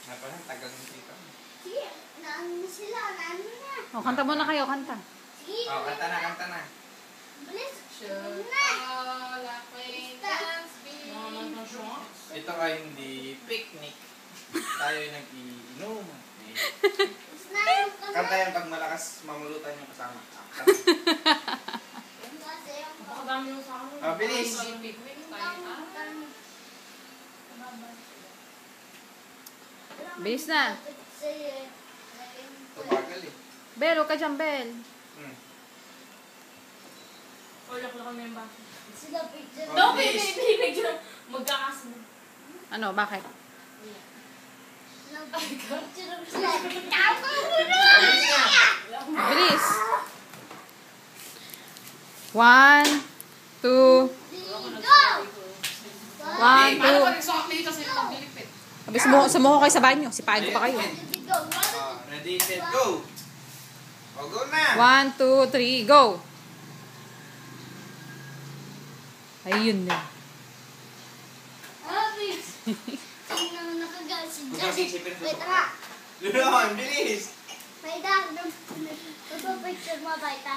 Parang tagal ng tita. Sige, naano sila, naano na. O, kanta muna kayo, kanta. Sige. Kanta na, kanta na. Bilis. Should Na. all acquaintance be... Ito ay hindi picnic. Tayo nag-iinom. Kanta yan pag malakas mamulutan yung kasama. Pakadami yung sa akin. Bilis. Picnic tayo. Bilis na. Tubagal eh. Bel, huwag ka dyan, Bel. Ulak lang kami yung baso. Sila picture. No, picture. Magkakasunod. Ano, bakit? Picture sila. Ikaw ka muna! Bilis nga. Bilis. 1, 2, Go! 1, 2. Ano pa rin sa dito sila naglilipit? Sabi, sumuho kayo sa banyo. Sipain ko pa kayo. Ready, set, go. O, go na. 1, 2, 3, go. Ayun na. Abis! Sino nakagal si Huwag kang Jesse? sisipin sa Wait, sofa. tara. Doon, bilis. May dahil. Picture mo, Baita.